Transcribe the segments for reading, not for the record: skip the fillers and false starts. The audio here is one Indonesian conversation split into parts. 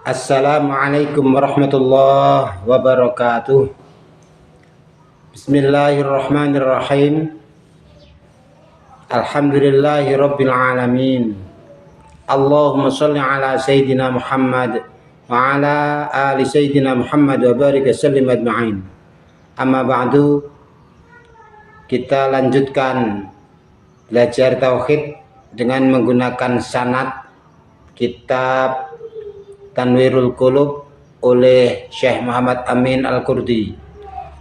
Assalamualaikum warahmatullahi wabarakatuh. Bismillahirrahmanirrahim. Alhamdulillahi rabbil alamin. Allahumma sholli ala sayyidina Muhammad wa ala ali sayyidina Muhammad wa barik sallim ajma'in. Amma ba'du, kita lanjutkan belajar tauhid dengan menggunakan sanad kitab Tanwirul Qulub oleh Syekh Muhammad Amin Al-Qurdi.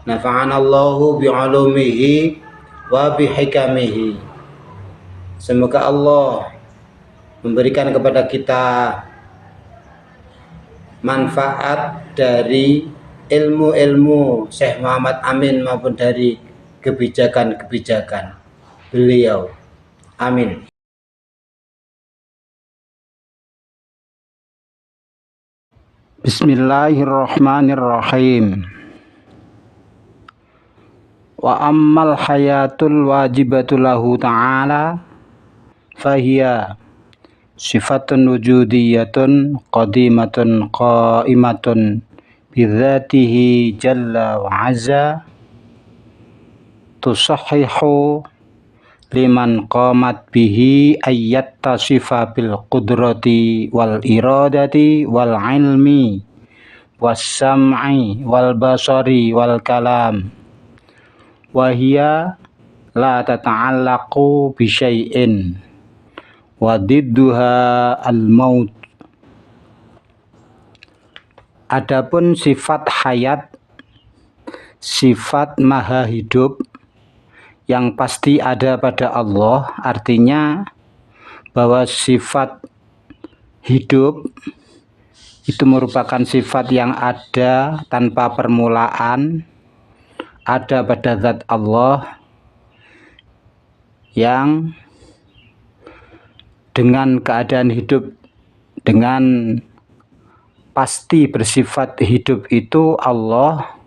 Nafa'anallahu bi'ulumihi wa bihikamihi. Semoga Allah memberikan kepada kita manfaat dari ilmu-ilmu Syekh Muhammad Amin maupun dari kebijakan-kebijakan beliau. Amin. Bismillahirrahmanirrahim. Wa ammal hayatul wajibatu lahu ta'ala fahiya sifatun wujudiyatun qadimatun qaimatun bidzatihi jalla wa azza tusahhihu liman qamat bihi ayyat tasifa bil qudrati wal iradati wal ilmi was sam'i wal basari wal kalam wa hiya la tata'allaqu bi syai'in wa didduha al maut. Adapun sifat hayat, sifat maha hidup yang pasti ada pada Allah, artinya bahwa sifat hidup itu merupakan sifat yang ada tanpa permulaan, ada pada zat Allah yang dengan keadaan hidup, dengan pasti bersifat hidup itu Allah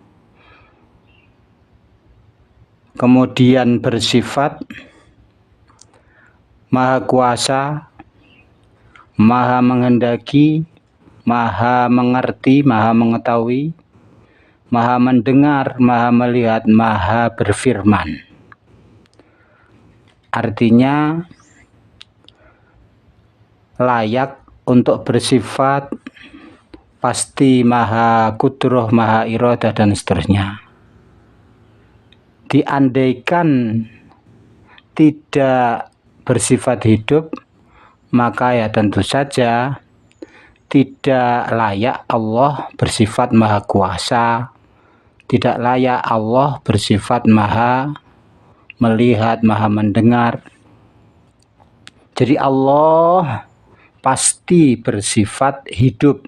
kemudian bersifat maha kuasa, maha menghendaki, maha mengerti, maha mengetahui, maha mendengar, maha melihat, maha berfirman. Artinya layak untuk bersifat pasti maha kudroh, maha iradah dan seterusnya. Diandaikan tidak bersifat hidup, maka ya tentu saja tidak layak Allah bersifat maha kuasa, tidak layak Allah bersifat maha melihat, maha mendengar. Jadi Allah pasti bersifat hidup,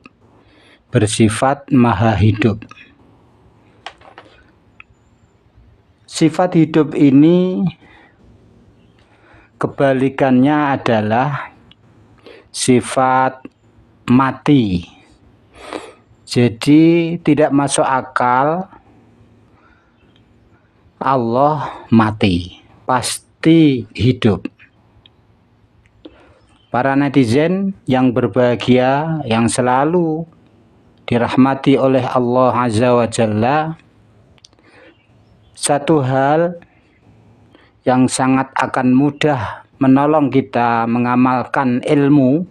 bersifat maha hidup. Sifat hidup ini kebalikannya adalah sifat mati. Jadi tidak masuk akal Allah mati, pasti hidup. Para netizen yang berbahagia, yang selalu dirahmati oleh Allah Azza wa Jalla, satu hal yang sangat akan mudah menolong kita mengamalkan ilmu,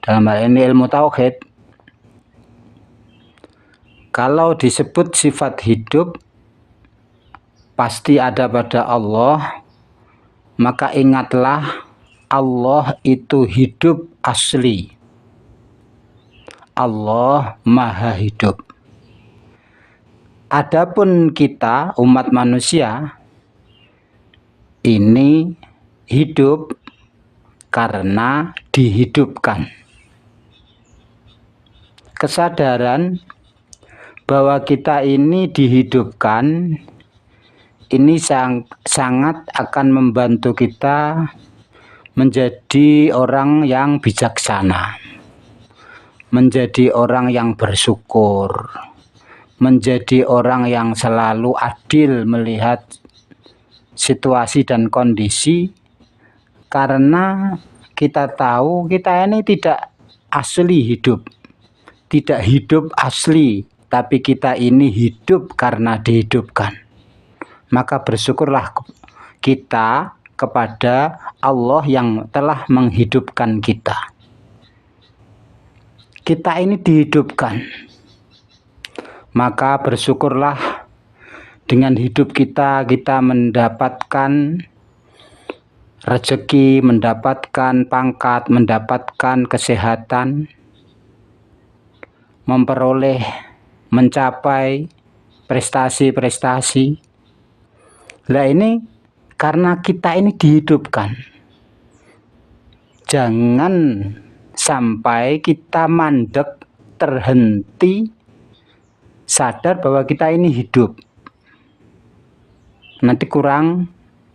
dalam hal ini ilmu tauhid, kalau disebut sifat hidup pasti ada pada Allah, maka ingatlah Allah itu hidup asli. Allah maha hidup. Adapun kita umat manusia ini hidup karena dihidupkan. Kesadaran bahwa kita ini dihidupkan ini sangat akan membantu kita menjadi orang yang bijaksana, menjadi orang yang bersyukur, menjadi orang yang selalu adil melihat situasi dan kondisi, karena kita tahu kita ini tidak asli hidup, tidak hidup asli, tapi kita ini hidup karena dihidupkan. Maka bersyukurlah kita kepada Allah yang telah menghidupkan kita. Kita ini dihidupkan. Maka bersyukurlah dengan hidup kita mendapatkan rezeki, mendapatkan pangkat, mendapatkan kesehatan, memperoleh, mencapai prestasi-prestasi. Lah ini karena kita ini dihidupkan. Jangan sampai kita mandek, terhenti, sadar bahwa kita ini hidup. Nanti kurang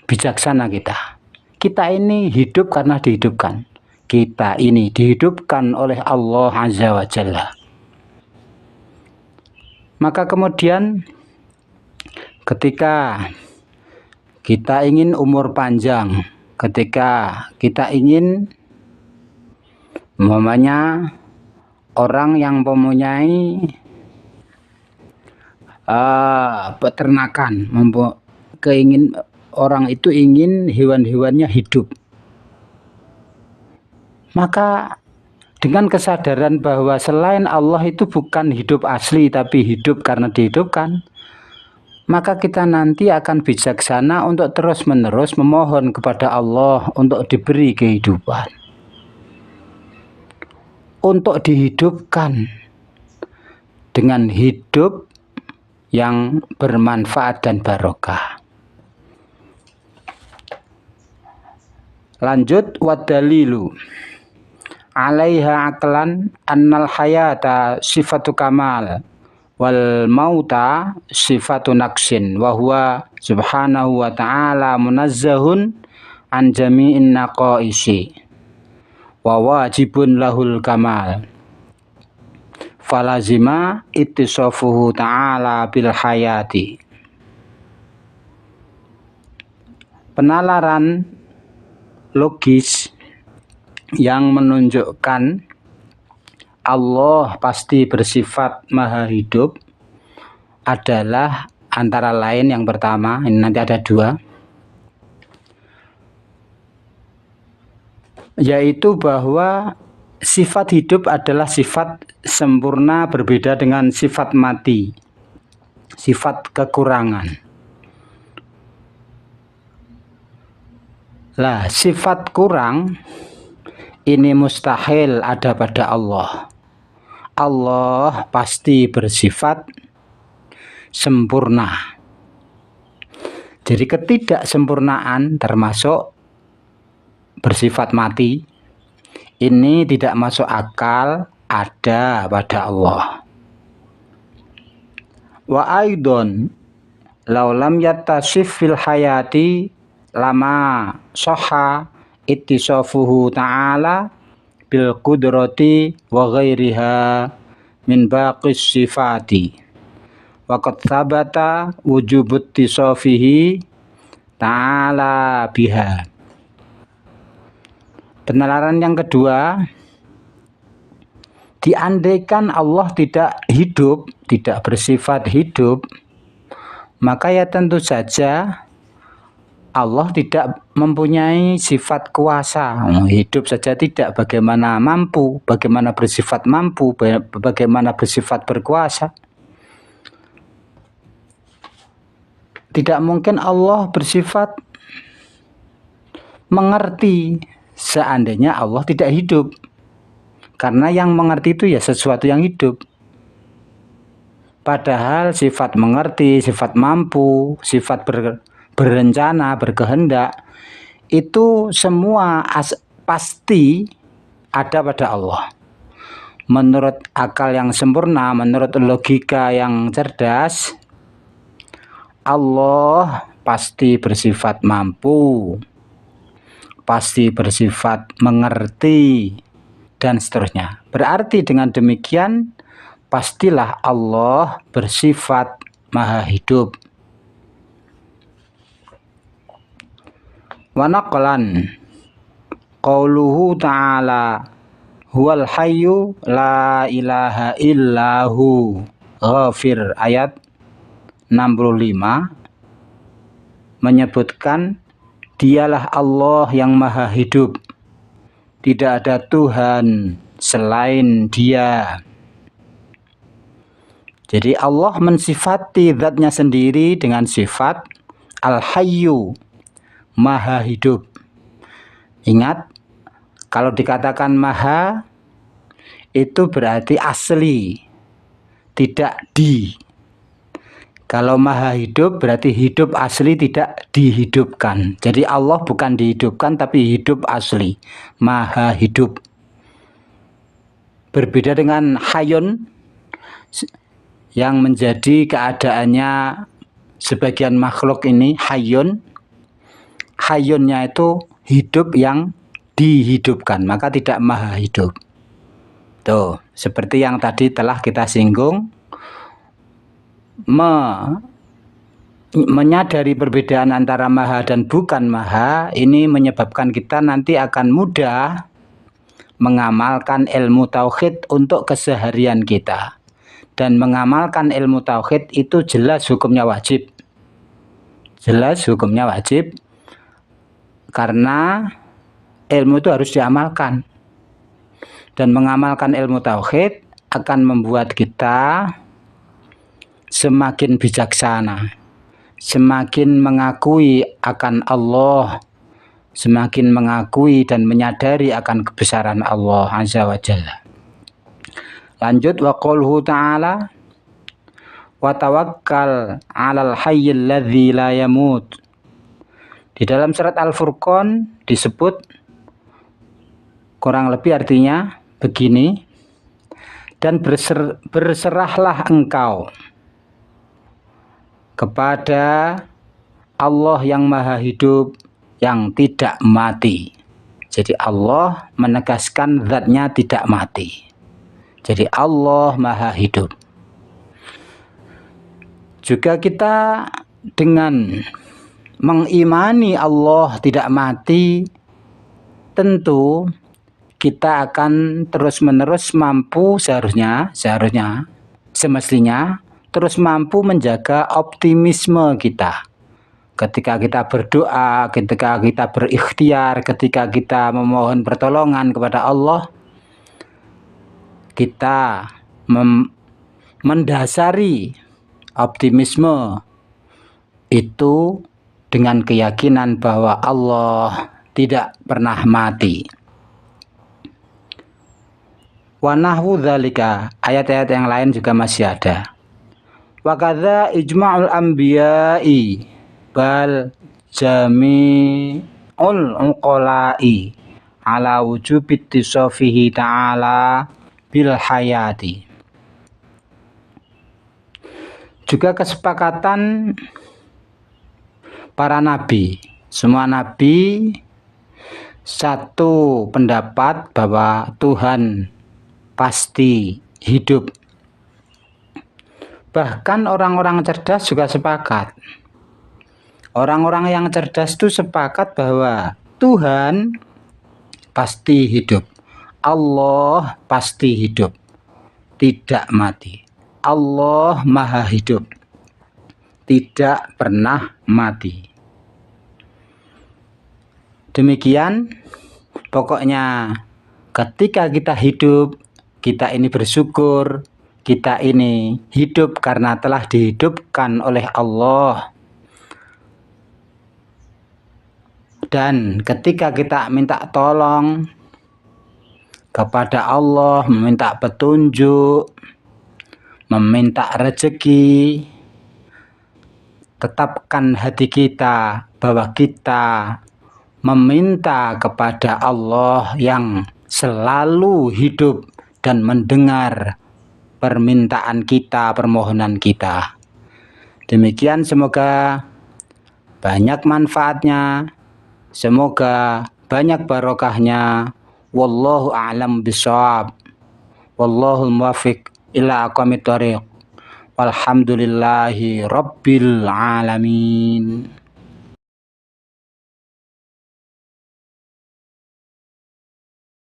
bijaksana kita. Kita ini hidup karena dihidupkan. Kita ini dihidupkan oleh Allah Azza wa Jalla. Maka kemudian ketika kita ingin umur panjang, ketika kita ingin umpamanya orang yang mempunyai peternakan, orang itu ingin hewan-hewannya hidup. Maka dengan kesadaran bahwa selain Allah itu bukan hidup asli tapi hidup karena dihidupkan, maka kita nanti akan bijaksana untuk terus-menerus memohon kepada Allah untuk diberi kehidupan, untuk dihidupkan dengan hidup yang bermanfaat dan barokah. Lanjut, wadalilu alaiha aklan annal hayata sifatu kamal wal mauta sifatu naqsin wa huwa subhanahu wa ta'ala munazzahun an jami'in naqaisi wa wajibun lahul kamal falazima ittisafuhu ta'ala bil hayati. Penalaran logis yang menunjukkan Allah pasti bersifat maha hidup adalah antara lain yang pertama, ini nanti ada dua, yaitu bahwa sifat hidup adalah sifat sempurna berbeda dengan sifat mati, sifat kekurangan. Lah, sifat kurang ini mustahil ada pada Allah. Allah pasti bersifat sempurna. Jadi ketidaksempurnaan termasuk bersifat mati ini tidak masuk akal ada pada Allah. Wa aidon laulam yattasif fil hayati lama soha ittisafuhu ta'ala bil qudrati wa ghairiha min baqis sifati wa qad thabata wujubut tisafihi ta'ala biha. Penalaran yang kedua, diandaikan Allah tidak hidup, tidak bersifat hidup, maka ya tentu saja Allah tidak mempunyai sifat kuasa. Hidup saja tidak, bagaimana mampu, bagaimana bersifat mampu, bagaimana bersifat berkuasa. Tidak mungkin Allah bersifat mengerti seandainya Allah tidak hidup. Karena yang mengerti itu ya sesuatu yang hidup. Padahal sifat mengerti, sifat mampu, sifat berencana, berkehendak, itu semua pasti ada pada Allah. Menurut akal yang sempurna, menurut logika yang cerdas, Allah pasti bersifat mampu, pasti bersifat mengerti, dan seterusnya. Berarti dengan demikian, pastilah Allah bersifat maha hidup. Wa naqlan qauluhu ta'ala Huwal hayyu la ilaha illahu. Ghafir ayat 65 menyebutkan dialah Allah yang maha hidup. Tidak ada Tuhan selain Dia. Jadi Allah mensifati zatnya sendiri dengan sifat Al-Hayyu, maha hidup. Ingat, kalau dikatakan maha, itu berarti asli, tidak di. Kalau maha hidup berarti hidup asli, tidak dihidupkan. Jadi Allah bukan dihidupkan tapi hidup asli, maha hidup. Berbeda dengan hayun yang menjadi keadaannya sebagian makhluk ini, hayun. Hayunnya itu hidup yang dihidupkan, maka tidak maha hidup. Tuh, seperti yang tadi telah kita singgung, menyadari perbedaan antara maha dan bukan maha, ini menyebabkan kita nanti akan mudah mengamalkan ilmu tauhid untuk keseharian kita. Dan mengamalkan ilmu tauhid itu jelas hukumnya wajib. Jelas hukumnya wajib, karena ilmu itu harus diamalkan. Dan mengamalkan ilmu tauhid akan membuat kita semakin bijaksana, semakin mengakui akan Allah, semakin mengakui dan menyadari akan kebesaran Allah Azza wa Jalla. Lanjut, wa qauluhu ta'ala wa tawakkal 'alal hayyil ladzi la yamut. Di dalam surat Al-Furqan disebut kurang lebih artinya begini, dan berserahlah engkau kepada Allah yang maha hidup yang tidak mati. Jadi Allah menegaskan zatnya tidak mati. Jadi Allah maha hidup. Juga kita dengan mengimani Allah tidak mati, tentu kita akan terus-menerus mampu, semestinya terus mampu menjaga optimisme kita. Ketika kita berdoa, ketika kita berikhtiar, ketika kita memohon pertolongan kepada Allah, kita mendasari optimisme itu dengan keyakinan bahwa Allah tidak pernah mati. Wa nahwu dzalika, ayat-ayat yang lain juga masih ada. Wa kadza ijma'ul anbiya'i bal jami'ul uqala'i ala wujubi ittisafihi ta'ala bil hayati. Juga kesepakatan para nabi, semua nabi satu pendapat bahwa Tuhan pasti hidup. Bahkan orang-orang cerdas juga sepakat. Orang-orang yang cerdas itu sepakat bahwa Tuhan pasti hidup. Allah pasti hidup, tidak mati. Allah maha hidup, tidak pernah mati. Demikian, pokoknya ketika kita hidup, kita ini bersyukur, kita ini hidup karena telah dihidupkan oleh Allah. Dan ketika kita minta tolong kepada Allah, meminta petunjuk, meminta rezeki, tetapkan hati kita bahwa kita meminta kepada Allah yang selalu hidup dan mendengar permintaan kita, permohonan kita. Demikian, semoga banyak manfaatnya, semoga banyak barokahnya. Wallahu a'lam bishawab. Wallahul muwaffiq ila aqwamit thoriq. Walhamdulillahi rabbil alamin.